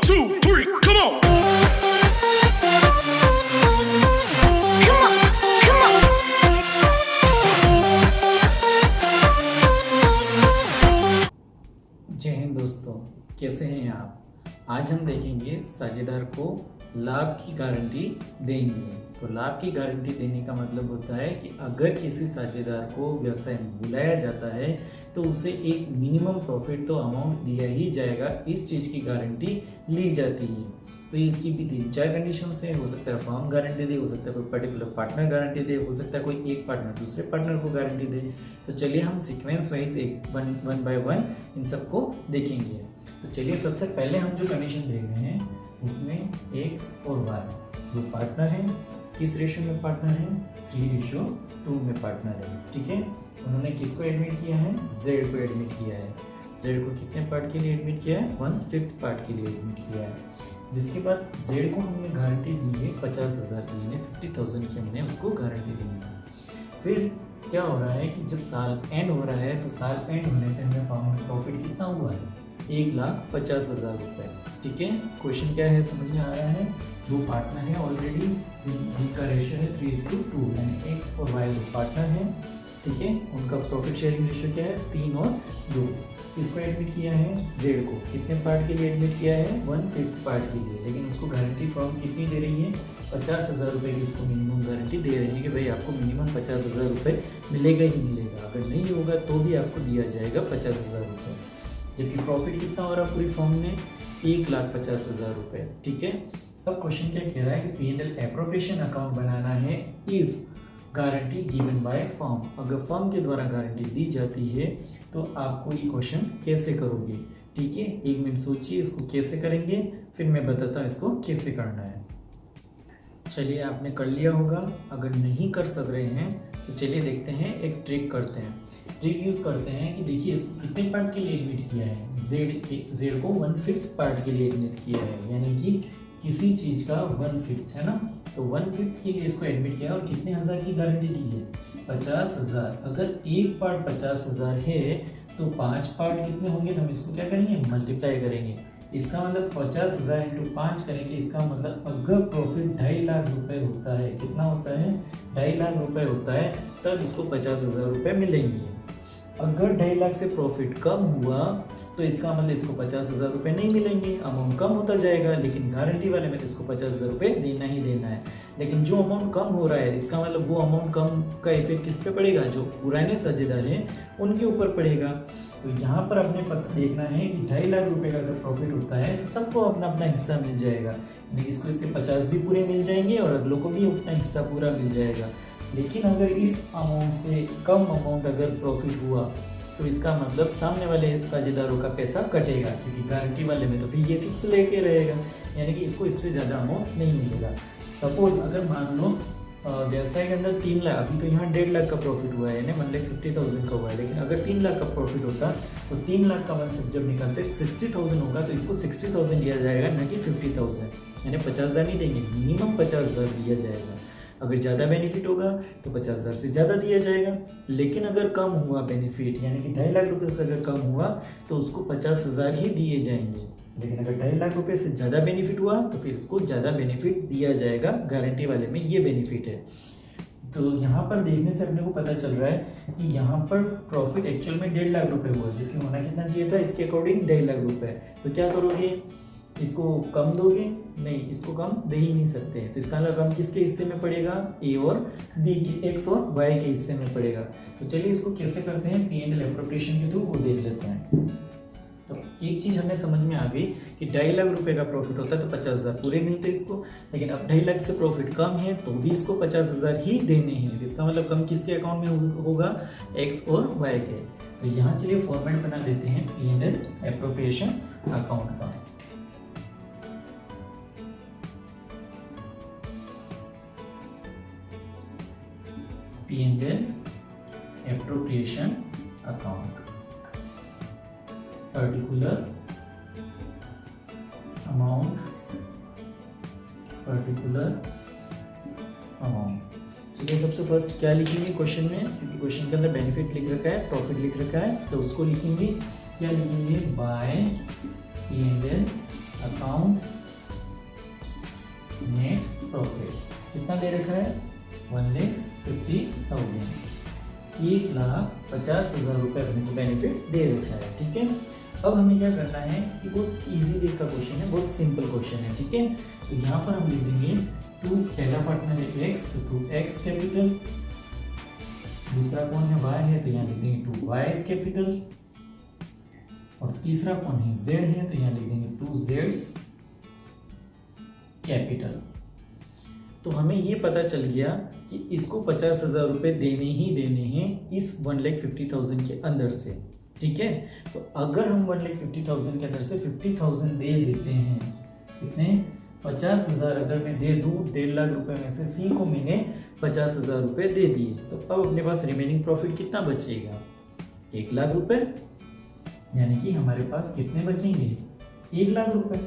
2, 3, come on. जय हिंद दोस्तों, कैसे हैं आप। आज हम देखेंगे साझेदार को लाभ की गारंटी देंगे। तो लाभ की गारंटी देने का मतलब होता है कि अगर किसी साझेदार को व्यवसाय में बुलाया जाता है तो उसे एक मिनिमम प्रॉफिट तो अमाउंट दिया ही जाएगा, इस चीज़ की गारंटी ली जाती है। तो इसकी भी 3-4 कंडीशन है। हो सकता है फर्म गारंटी दे, हो सकता है कोई पर्टिकुलर पार्टनर गारंटी दे, हो सकता है कोई एक पार्टनर दूसरे पार्टनर को गारंटी दे। तो चलिए हम sequence wise one by one in सबको देखेंगे। तो चलिए सबसे पहले हम जो कंडीशन देख रहे हैं उसमें x और y जो पार्टनर हैं, किस रेशियो में पार्टनर है, 3:2 में पार्टनर है। ठीक है, उन्होंने किसको एडमिट किया है, z को एडमिट किया है। z को कितने पार्ट के लिए एडमिट किया है, 1/5 पार्ट के लिए एडमिट किया है। जिसके बाद z को हमने गारंटी दी है 50,000 की, यानी 50,000 की हमने उसको गारंटी दी है। फिर क्या हो रहा है कि जब साल एंड हो रहा है तो साल एंड होने पे हमें फर्म में प्रॉफिट कितना हुआ है, 1,50,000 रुपये। ठीक है, क्वेश्चन क्या है समझ में आ रहा है। दो पार्टनर है ऑलरेडी जिनका रेशियो है 3:2, यानी x और y दो पार्टनर हैं। ठीक है, उनका प्रॉफिट शेयरिंग रेशियो क्या है, 3 और 2। इसको एडमिट किया है z को, कितने पार्ट के लिए एडमिट किया है, 1/5 पार्ट के लिए। लेकिन उसको गारंटी फर्म कितनी दे रही है, 50,000 रुपये की उसको मिनिमम गारंटी दे रही है कि भाई आपको मिनिमम 50,000 रुपये मिलेगा ही मिलेगा, अगर नहीं होगा तो भी आपको दिया जाएगा 50,000 रुपये। जबकि प्रॉफिट कितना हो रहा है पूरी फर्म में, 1,50,000 रुपये। ठीक है, अब क्वेश्चन क्या कह रहा है कि P&L एप्रोप्रिएशन अकाउंट बनाना है if guarantee given by firm. अगर फर्म के द्वारा गारंटी दी जाती है तो आपको ये क्वेश्चन कैसे करोगे। ठीक है, 1 मिनट सोचिए इसको कैसे करेंगे, फिर मैं बताता हूँ इसको कैसे करना है। चलिए आपने कर लिया होगा, अगर नहीं कर सक रहे हैं तो चलिए देखते हैं, एक ट्रिक करते हैं। ट्रिक यूज करते हैं कि देखिए इसको कितने पार्ट के लिए एडमिट किया है, z को 1/5 पार्ट के लिए एडमिट किया है, यानी कि किसी चीज का 1/5 है ना, तो 1/5 के लिए इसको एडमिट किया और कितने हज़ार की गारंटी दी है, 50,000। अगर एक पार्ट 50,000 है तो 5 पार्ट कितने होंगे, तो हम इसको क्या करेंगे, मल्टीप्लाई करेंगे। इसका मतलब 50,000 × 5 करेंगे। इसका मतलब अगर प्रॉफिट 2.5 लाख रुपए होता है, कितना होता है, 2.5 लाख रुपए होता है, तब इसको 50,000 रुपये मिलेंगे। अगर 2.5 लाख से प्रॉफिट कम हुआ तो इसका मतलब इसको 50,000 रुपये नहीं मिलेंगे, अमाउंट कम होता जाएगा। लेकिन गारंटी वाले में तो इसको 50,000 रुपये देना ही देना है। लेकिन जो अमाउंट कम हो रहा है इसका मतलब वो अमाउंट कम का इफेक्ट किस पे पड़ेगा, जो पुराने साझेदार हैं उनके ऊपर पड़ेगा। तो यहाँ पर अपने पता देखना है कि 2.5 लाख रुपए का अगर प्रॉफिट होता है तो सबको अपना अपना हिस्सा मिल जाएगा, यानी इसको इसके 50 भी पूरे मिल जाएंगे और अगलों को भी अपना हिस्सा पूरा मिल जाएगा। लेकिन अगर इस अमाउंट से कम अमाउंट अगर प्रॉफिट हुआ तो इसका मतलब सामने वाले साझेदारों का पैसा कटेगा, क्योंकि गारंटी वाले में तो फिर ये फिक्स लेके रहेगा, यानी कि इसको इससे ज़्यादा अमाउंट नहीं मिलेगा। सपोज अगर मान लो व्यवसाय के अंदर 3 लाख, अभी तो यहाँ 1.5 लाख का प्रॉफिट हुआ है, यानी 1,50,000 का हुआ है। लेकिन अगर 3 लाख का प्रॉफिट होता तो 3 लाख का मतलब जब निकालते 60,000 होगा, तो इसको 60,000 दिया जाएगा, न कि 50,000, यानी 50,000 नहीं देंगे, मिनिमम 50,000 दिया जाएगा। अगर ज़्यादा बेनिफिट होगा तो 50,000 से ज़्यादा दिया जाएगा। लेकिन अगर कम हुआ बेनिफिट, यानी कि 2.5 लाख रुपये से अगर कम हुआ तो उसको 50,000 ही दिए जाएंगे। लेकिन अगर 2.5 लाख रुपये से ज़्यादा बेनिफिट हुआ तो फिर इसको ज़्यादा बेनिफिट दिया जाएगा, गारंटी वाले में ये बेनिफिट है। तो यहाँ पर देखने से अपने को पता चल रहा है कि यहाँ पर प्रॉफिट एक्चुअल में 1.5 लाख रुपये हुआ, जबकि होना कितना चाहिए था, इसके अकॉर्डिंग 2.5 लाख रुपये। तो क्या करोगे, इसको कम दोगे, नहीं इसको कम दे ही नहीं सकते। तो इसका मतलब कम किसके हिस्से में पड़ेगा, ए और बी के, एक्स और वाई के हिस्से में पड़ेगा। तो चलिए इसको कैसे करते हैं, P&L एप्रोप्रिएशन के थ्रू वो देख लेते हैं। तो एक चीज हमें समझ में आ गई कि 2.5 लाख रुपए का प्रॉफिट होता है तो 50,000 पूरे मिलते इसको। लेकिन अब 2.5 लाख से प्रॉफिट कम है तो भी इसको 50,000 ही देने हैं। इसका मतलब कम किसके अकाउंट में होगा, एक्स और वाई के। तो यहाँ चलिए फॉर्मेट बना देते हैं P&L एप्रोप्रिएशन अकाउंट का। P&L appropriation account, particular amount, चलिए सबसे फर्स्ट क्या लिखेंगे क्वेश्चन में, क्योंकि क्वेश्चन के अंदर बेनिफिट लिख रखा है, प्रॉफिट लिख रखा है, तो उसको लिखेंगे, क्या लिखेंगे, bye P&L account net profit कितना दे रखा है 1,50,000, 1,50,000 रुपये अपने को बेनिफिट दे रखा है। ठीक है, अब हमें क्या करना है कि बहुत इजी वे का क्वेश्चन है, बहुत सिंपल क्वेश्चन है। ठीक है, तो यहाँ पर हम लिख देंगे पहला पार्टनर है x, तो 2x कैपिटल, दूसरा कौन है y है, तो यहाँ लिख देंगे 2y कैपिटल, और तीसरा कौन है z है, तो यहाँ लिख देंगे 2z कैपिटल। तो हमें ये पता चल गया कि इसको 50,000 रुपये देने ही देने हैं इस 1,50,000 के अंदर से। ठीक है, तो अगर हम 1,50,000 के अंदर से 50,000 दे देते हैं, कितने 50,000 अगर मैं दे दूं 1.5 लाख रुपए में से सी को मैंने 50,000 रुपये दे दिए, तो अब अपने पास रिमेनिंग प्रॉफिट कितना बचेगा 1 लाख रुपए, यानी कि हमारे पास कितने बचेंगे 1 लाख रुपए।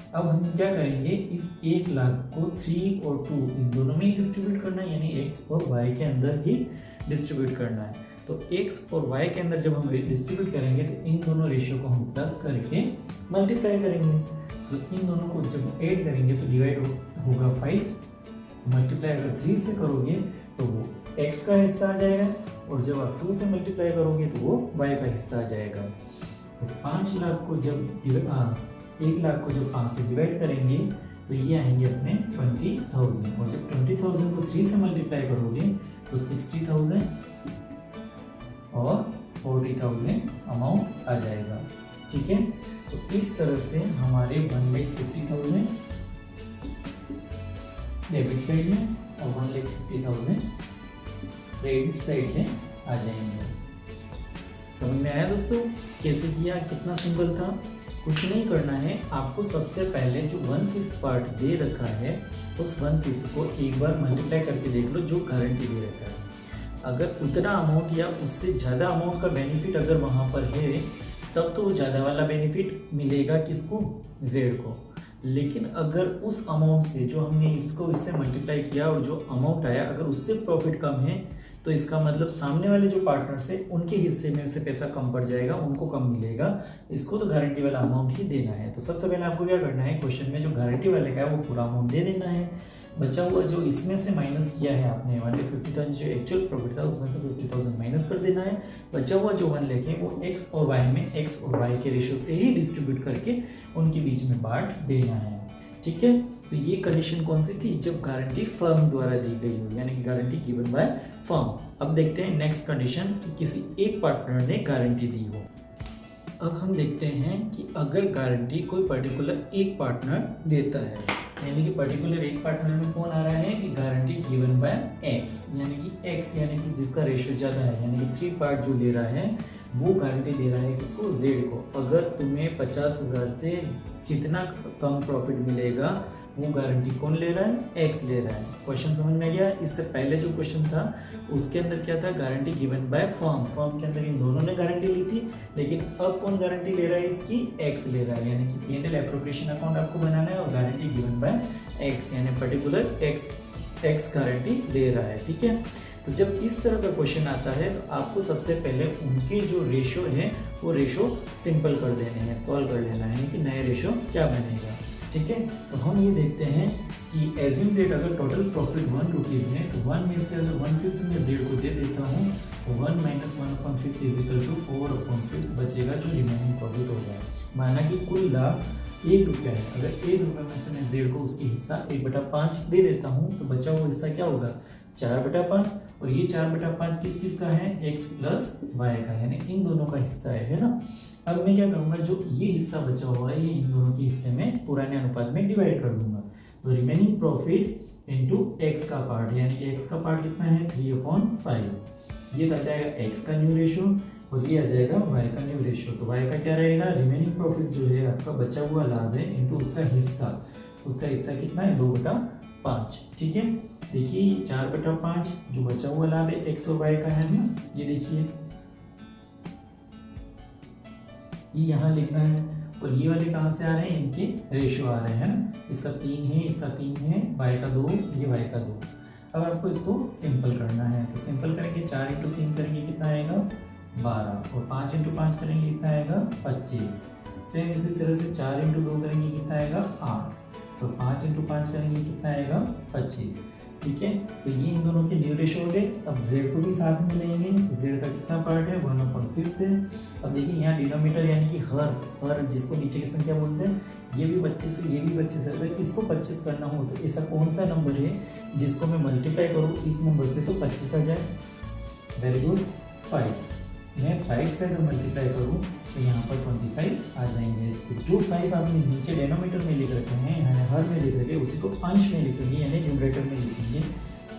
अब हम क्या करेंगे, इस 1 लाख को 3 और 2 इन दोनों में ही डिस्ट्रीब्यूट करना है, यानी x और y के अंदर ही डिस्ट्रीब्यूट करना है। तो x और y के अंदर जब हम डिस्ट्रीब्यूट करेंगे तो इन दोनों रेशियो को हम प्लस करके मल्टीप्लाई करेंगे, तो इन दोनों को जब ऐड करेंगे तो डिवाइड होगा 5, मल्टीप्लाई अगर 3 से करोगे तो वो x का हिस्सा आ जाएगा, और जब आप 2 से मल्टीप्लाई करोगे तो वो y का हिस्सा आ जाएगा। तो 5 लाख को जब 1 लाख को जब 5 से डिवाइड करेंगे तो ये आएंगे अपने 20,000, और जब 20,000 को 3 से मल्टीप्लाई करोगे तो 60,000 और 40,000 अमाउंट आ जाएगा। ठीक है, तो इस तरह से हमारे 1,50,000 डेबिट साइड में और 1,50,000 क्रेडिट साइड में आ जाएंगे। समझ में आया दोस्तों कैसे किया, कितना सिंपल था। कुछ नहीं करना है, आपको सबसे पहले जो 1/5 पार्ट दे रखा है उस 1/5 को एक बार मल्टीप्लाई करके देख लो जो गारंटी दे रखा है। अगर उतना अमाउंट या उससे ज़्यादा अमाउंट का बेनिफिट अगर वहाँ पर है तब तो ज़्यादा वाला बेनिफिट मिलेगा किसको Z को, लेकिन अगर उस अमाउंट से जो हमने इसको इससे मल्टीप्लाई किया और जो अमाउंट आया अगर उससे प्रॉफिट कम है तो इसका मतलब सामने वाले जो पार्टनर्स है उनके हिस्से में से पैसा कम पड़ जाएगा, उनको कम मिलेगा, इसको तो गारंटी वाला अमाउंट ही देना है। तो सबसे पहले आपको क्या करना है, क्वेश्चन में जो गारंटी वाले का है वो पूरा अमाउंट दे देना है। बचा हुआ जो इसमें से माइनस किया है आपने 1,50,000 जो एक्चुअल प्रॉफिट था उसमें से 50,000 माइनस कर देना है। बचा हुआ जो 1 लाख है वो x और y में x और y के रेशियो से ही डिस्ट्रीब्यूट करके उनके बीच में बांट देना है। ठीक है, तो ये कंडीशन कौन सी थी, जब गारंटी फर्म द्वारा दी गई हो, यानी कि गारंटी गिवन बाय फर्म। अब देखते हैं नेक्स्ट कंडीशन कि किसी एक पार्टनर ने गारंटी दी हो। अब हम देखते हैं कि अगर गारंटी कोई पर्टिकुलर एक पार्टनर देता है, यानी कि पर्टिकुलर एक पार्टनर में कौन आ रहा है कि गारंटी गिवन बाय x, यानी कि x यानी कि जिसका रेशियो ज़्यादा है, यानी कि 3 पार्ट जो ले रहा है वो गारंटी दे रहा है किसको Z को। अगर तुम्हें 50,000 से जितना कम प्रॉफिट मिलेगा वो गारंटी कौन ले रहा है, x ले रहा है। क्वेश्चन समझ में गया। इससे पहले जो क्वेश्चन था उसके अंदर क्या था, guarantee given by firm, firm के अंदर इन दोनों ने गारंटी ली थी, लेकिन अब कौन गारंटी ले रहा है इसकी, x ले रहा है, यानी कि P&L एप्रोप्रिएशन अकाउंट आपको बनाना है और गारंटी गिवन बाय x यानी पर्टिकुलर x गारंटी दे रहा है। ठीक है, तो जब इस तरह का क्वेश्चन आता है तो आपको सबसे पहले उनके जो रेशो है वो रेशो सिंपल कर देने हैं, सॉल्व कर लेना है कि नए रेशो क्या बनेगा। ठीक है, तो हम ये देखते हैं कि एज्यूम डेट अगर टोटल प्रॉफिट 1 रुपीज़ है तो 1 में से अगर 1/5 में Z को दे देता हूँ तो 1 - 1/5 = 4/5 बचेगा जो रिमेनिंग प्रॉफिट होगा। माना कि कुल लाभ 1 रुपया है, अगर 1 रुपये में से मैं Z को उसकी हिस्सा 1/5 दे देता हूँ तो बचा हुआ हिस्सा क्या होगा 4/5, और ये 4/5 किस का है, x + y का, यानी इन दोनों का हिस्सा है ना। अब मैं क्या करूँगा, जो ये हिस्सा बचा हुआ है ये इन दोनों के हिस्से में पुराने अनुपात में डिवाइड कर दूंगा, तो रिमेनिंग प्रॉफिट इंटू x का पार्ट, यानी कि x का पार्ट कितना है 3/5, ये आ जाएगा x का न्यू रेशियो और ये आ जाएगा y का न्यू रेशियो। तो y का क्या रहेगा, रिमेनिंग प्रॉफिट जो है आपका बचा हुआ लाभ है इंटू उसका हिस्सा कितना है 2/5। ठीक है, देखिए 4/5 जो बचा हुआ लाभ है x और y का है ना, ये देखिए ये यहाँ लिखना है, और ये वाले कहाँ से आ रहे हैं, इनके रेशियो आ रहे हैं ना, इसका 3 है, इसका 3 है, y का 2, ये y का 2। अब आपको इसको सिंपल करना है, तो सिंपल करेंगे 4 × 3 करेंगे कितना आएगा 12, और 5 × 5 करेंगे कितना आएगा 25, सेम इसी तरह से 4 इंटू 2 करेंगे कितना आएगा 8, और 5 इंटू 5 करेंगे कितना आएगा 25। ठीक है, तो ये इन दोनों के न्यू रेशो हो गए। अब z को भी साथ में लेंगे, z का कितना पार्ट है 1/5 है। अब देखिए यहाँ डिनोमिनेटर यानी कि हर जिसको नीचे की संख्या बोलते हैं, ये भी 25 है, ये भी 25 है। अगर इसको 25 करना हो तो ऐसा कौन सा नंबर है जिसको मैं मल्टीप्लाई करूँ इस नंबर से तो 25 आ जाए। Very good, 5। मैं 5 से अगर मल्टीप्लाई करूँ तो यहाँ पर 25 आ जाएंगे। तो जो 5 आपने नीचे डेनोमीटर में लिख रखे हैं, यानी हर में लिख रखे, उसी को अंश में लिखेंगे यानी न्यूमरेटर में लिखेंगे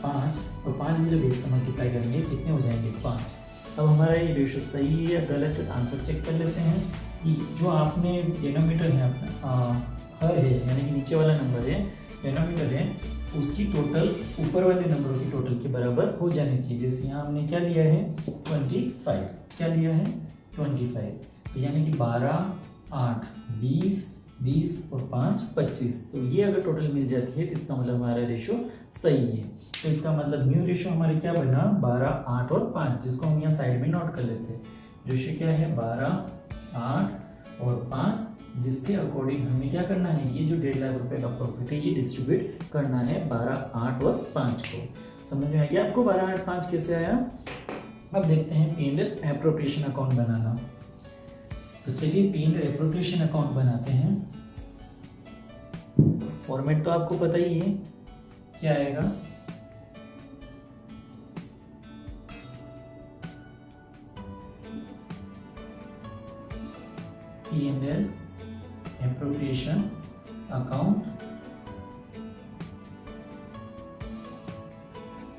5, और 5 में जब 1 से मल्टीप्लाई करेंगे कितने हो जाएंगे 5। अब हमारा ये रेशो सही है या गलत है, आंसर चेक कर लेते हैं कि जो आपने डेनोमीटर है अपना हर है यानी कि नीचे वाला नंबर है डेनोमीटर है, उसकी टोटल ऊपर वाले नंबरों की टोटल के बराबर हो जानी चाहिए। जैसे यहाँ हमने क्या लिया है 25, क्या लिया है 25, तो यानी कि 12, 8, 20 और 5 25। तो ये अगर टोटल मिल जाती है तो इसका मतलब हमारा रेशो सही है। तो इसका मतलब न्यू रेशो हमारे क्या बना 12, 8 और 5, जिसको हम यहाँ साइड में नोट कर लेते हैं। रेशो क्या है 12, 8 और 5, जिसके अकॉर्डिंग हमें क्या करना है, ये जो 1.5 लाख रुपए का प्रॉफिट है ये डिस्ट्रीब्यूट करना है 12, 8 और 5 को। समझ में आ गया आपको 12, 8, 5 कैसे आया। अब देखते हैं P&L एप्रोप्रिएशन अकाउंट बनाना। तो चलिए P&L एप्रोप्रिएशन अकाउंट बनाते हैं। फॉर्मेट तो आपको पता ही है क्या आएगा। P&L appropriation account,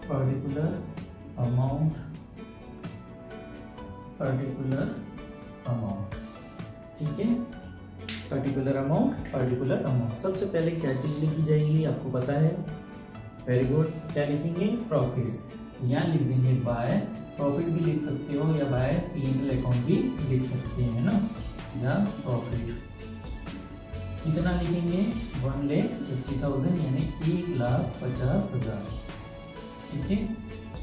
particular amount, ठीक है, पर्टिकुलर अमाउंट। सबसे पहले क्या चीज लिखी जाएगी आपको पता है, वेरी गुड, क्या लिखेंगे प्रॉफिट। यहाँ लिख देंगे बाय, प्रॉफिट भी लिख सकते हो या बाय P&L अकाउंट भी लिख सकते हैं ना, या प्रॉफिट। कितना लिखेंगे 1,50,000 यानी 1,50,000। ठीक है,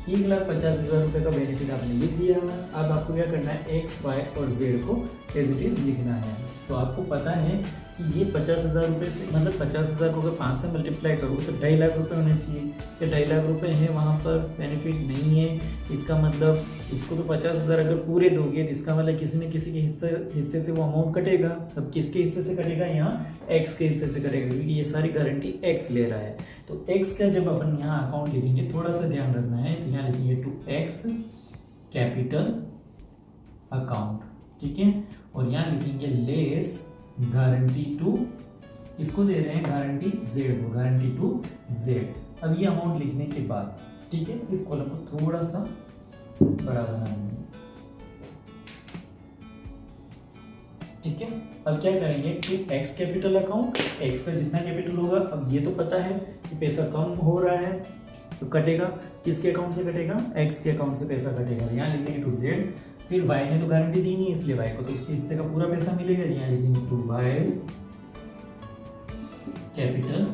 1,50,000 रुपये का बेनिफिट आपने लिख दिया। अब आपको क्या करना है X, Y और Z को एज इट इज लिखना है। तो आपको पता है कि ये 50,000 रुपये से, मतलब 50,000 को अगर 5 से मल्टीप्लाई करूँ तो 2.5 लाख रुपये होने चाहिए। तो 2.5 लाख रुपये है, वहाँ पर बेनिफिट नहीं है। इसका मतलब इसको तो 50,000 अगर पूरे दोगे तो इसका मतलब किसी न किसी के हिस्से से वो अमाउंट कटेगा। अब किसके हिस्से से कटेगा, यहाँ X के हिस्से से कटेगा, क्योंकि ये सारी गारंटी X ले रहा है। तो X का जब अपन यहाँ अकाउंट लिखेंगे थोड़ा सा ध्यान रखना है, तो यहाँ लिखेंगे टू X कैपिटल अकाउंट, ठीक है, और यहाँ लिखेंगे लेस गारंटी टू, इसको दे रहे हैं गारंटी Z को, गारंटी टू Z। अब ये अमाउंट लिखने के बाद, ठीक है, इस कॉलम को थोड़ा सा बड़ा बना लेंगे। ठीक है, अब क्या करेंगे to X capital account, X का जितना कैपिटल होगा, अब ये तो पता है कि पैसा कम हो रहा है तो कटेगा, किसके अकाउंट से कटेगा, X के अकाउंट से पैसा कटेगा। यहाँ लिखेंगे टू Z, फिर Y ने तो गारंटी दी नहीं इसलिए Y को तो उसके हिस्से का पूरा पैसा मिलेगा। यहाँ लिखेंगे टू Y कैपिटल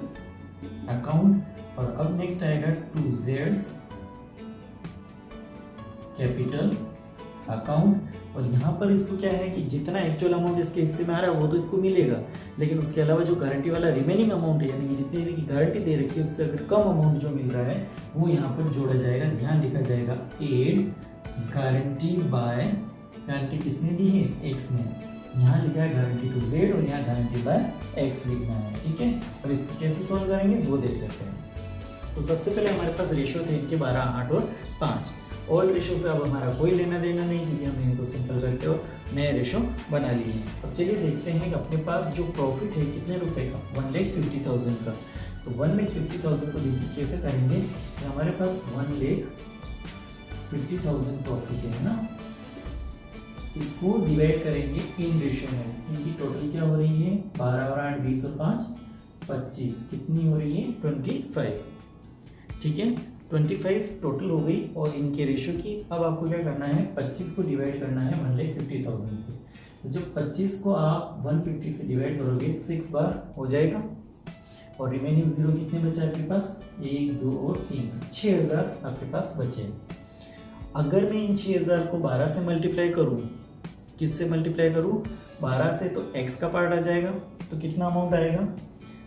अकाउंट, और अब नेक्स्ट आएगा टू Z कैपिटल अकाउंट। और यहाँ पर इसको क्या है कि जितना एक्चुअल अमाउंट इसके हिस्से में आ रहा है वो तो इसको मिलेगा, लेकिन उसके अलावा जो गारंटी वाला रिमेनिंग अमाउंट है, यानी कि जितनी की गारंटी दे रखी है उससे अगर कम अमाउंट जो मिल रहा है वो यहाँ पर जोड़ा जाएगा। यहाँ लिखा जाएगा एड गारंटी बाय, गारंटी किसने दी है X ने, यहाँ लिखा है गारंटी टू Z और यहाँ गारंटी बाय X लिखना है। ठीक है, अब इसको कैसे सॉल्व करेंगे वो देख लेते हैं। तो सबसे पहले हमारे पास रेशियो थे इनके 12, 8 और 5। ऑल रेशो से अब हमारा कोई लेना देना नहीं, क्योंकि हमने इनको सिंपल करके और नए रेशो बना लिए। अब चलिए देखते हैं कि अपने पास जो प्रॉफिट है कितने रुपए का, 1,50,000 का। तो 1,50,000 को देखिए कैसे करेंगे कि हमारे पास 1,50,000 प्रॉफिट है ना, इसको डिवाइड करेंगे इन रेशो में। इनकी टोटल क्या हो रही है 12 और 8 20 और 5 25, कितनी हो रही है 25। ठीक है, 25 टोटल हो गई और इनके रेशो की। अब आपको क्या करना है 25 को डिवाइड करना है 1,50,000 से। तो जब 25 को आप 150 से डिवाइड करोगे 6 बार हो जाएगा, और रिमेनिंग जीरो कितने बचे आपके पास 1 2 और 3, 6,000 आपके पास बचे। अगर मैं इन 6,000 को 12 से मल्टीप्लाई करूँ, किससे मल्टीप्लाई करूँ 12 से तो x का पार्ट आ जाएगा, तो कितना अमाउंट आएगा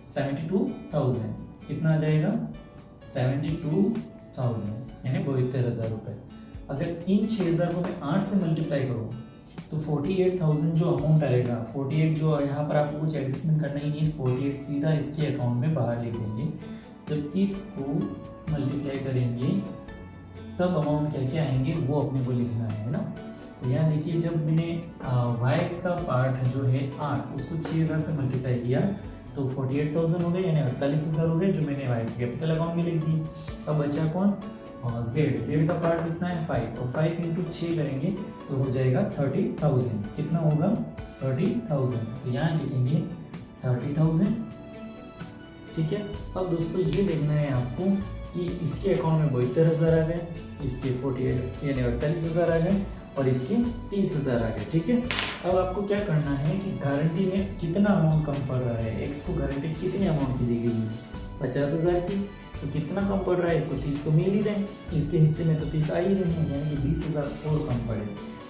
72,000। कितना आ जाएगा 72,000 यानी 72,000 रुपये। अगर इन 6,000 को मैं 8 से मल्टीप्लाई करूँ तो 48,000 जो अमाउंट आएगा, 48 जो यहाँ पर आपको कुछ एडजस्टमेंट करना ही नहीं है, 48 सीधा इसके अकाउंट में बाहर लिख देंगे। जब इसको मल्टीप्लाई करेंगे तब अमाउंट क्या क्या आएंगे वो अपने को लिखना है ना। तो यहाँ देखिए, जब मैंने y का पार्ट जो है 8 उसको 6,000 से मल्टीप्लाई किया तो 48,000 हो गए यानी 48,000 हो गए, जो मैंने y कैपिटल अकाउंट में लिख दी। अब बचा कौन, z का पार्ट कितना है 5, और 5 इंटू 6 करेंगे तो हो जाएगा 30,000। कितना होगा 30,000, तो यहाँ लिखेंगे 30,000। ठीक है। अब दोस्तों ये देखना है आपको कि इसके अकाउंट में 72,000 आ गए, इसके 48 यानी 48,000 आ गए, और इसके 30,000 आ गए। ठीक है। अब आपको क्या करना है कि गारंटी में कितना अमाउंट कम पड़ रहा है, एक्स को गारंटी कितनी अमाउंट की दी गई है 50,000 की, तो कितना कम पड़ रहा है, इसको 30 तो मिल ही रहे हैं, इसके हिस्से में तो 30 आ ही रहे हैं, यानी कि 20,000 और कम पड़े।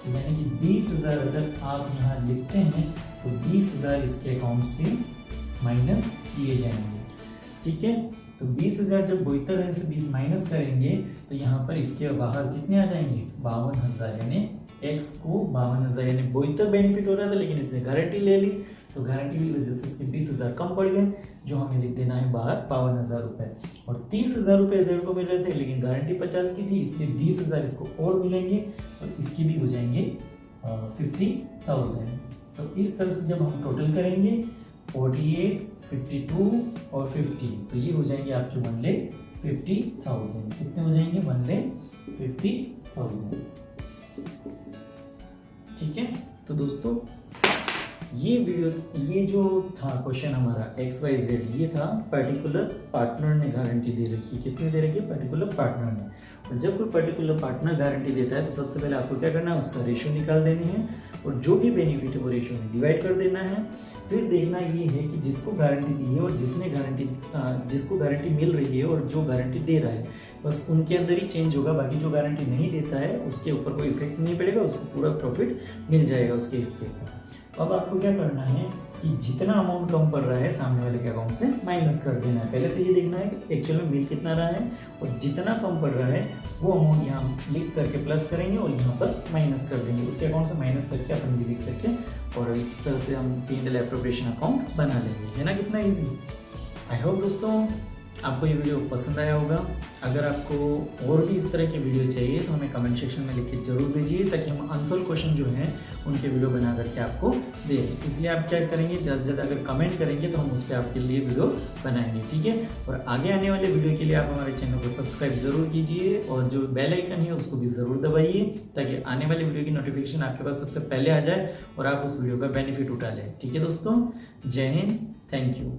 यानी कि 20,000 अगर आप यहाँ लिखते हैं तो 20,000 इसके अकाउंट से माइनस किए जाएंगे। ठीक है। तो 20,000 जब 72,000 से 20 माइनस करेंगे तो यहाँ पर इसके बाहर कितने आ जाएंगे 52,000, यानी एक्स को 52,000 यानी 72 बेनिफिट हो रहा था, लेकिन इसने गारंटी ले ली तो गारंटी की वजह से इसके 20,000 कम पड़ गए, जो हमें लिख देना है बाहर 52,000 रुपये। और 30,000 रुपये जेड को मिल रहे थे, लेकिन गारंटी 50 की थी, इसलिए 20,000 इसको और मिलेंगे और इसकी भी हो जाएंगे 50,000। तो इस तरह से जब हम टोटल करेंगे 48, 52 और 50, तो ये हो जाएंगे आपके 1,50,000। कितने हो जाएंगे 1,50,000। ठीक है। तो दोस्तों ये वीडियो, ये जो था क्वेश्चन हमारा XYZ, ये था पर्टिकुलर पार्टनर ने गारंटी दे रखी है। किसने दे रखी है, पर्टिकुलर पार्टनर ने। और जब कोई पर्टिकुलर पार्टनर गारंटी देता है तो सबसे पहले आपको क्या करना है, उसका रेशियो निकाल देने हैं और जो भी बेनिफिट है वो रेशियो में डिवाइड कर देना है। फिर देखना ये है कि जिसको गारंटी दी है और जिसको गारंटी मिल रही है और जो गारंटी दे रहा है, बस उनके अंदर ही चेंज होगा, बाकी जो गारंटी नहीं देता है उसके ऊपर कोई इफेक्ट नहीं पड़ेगा, उसको पूरा प्रॉफिट मिल जाएगा उसके हिस्से का। अब आपको क्या करना है कि जितना अमाउंट कम पड़ रहा है सामने वाले के अकाउंट से माइनस कर देना है। पहले तो ये देखना है कि एक्चुअल में मिल कितना रहा है, और जितना कम पड़ रहा है वो अमाउंट यहाँ लिख करके प्लस करेंगे और यहाँ पर माइनस कर देंगे, उसके अकाउंट से माइनस करके अपन भी लिख करके, और इस तरह से हम P&L एप्रोप्रिएशन अकाउंट बना लेंगे। है ना, कितना ईजी। आई होप दोस्तों आपको ये वीडियो पसंद आया होगा। अगर आपको और भी इस तरह के वीडियो चाहिए तो हमें कमेंट सेक्शन में लिख के जरूर भेजिए, ताकि हम अनसॉल्व क्वेश्चन जो हैं उनके वीडियो बना करके आपको दें। इसलिए आप क्या करेंगे, ज़्यादा से ज़्यादा अगर कमेंट करेंगे तो हम उस पर आपके लिए वीडियो बनाएंगे। ठीक है। और आगे आने वाले वीडियो के लिए आप हमारे चैनल को सब्सक्राइब जरूर कीजिए और जो बेल आइकन है उसको भी ज़रूर दबाइए, ताकि आने वाली वीडियो की नोटिफिकेशन आपके पास सबसे पहले आ जाए और आप उस वीडियो का बेनिफिट उठा लें। ठीक है दोस्तों, जय हिंद, थैंक यू।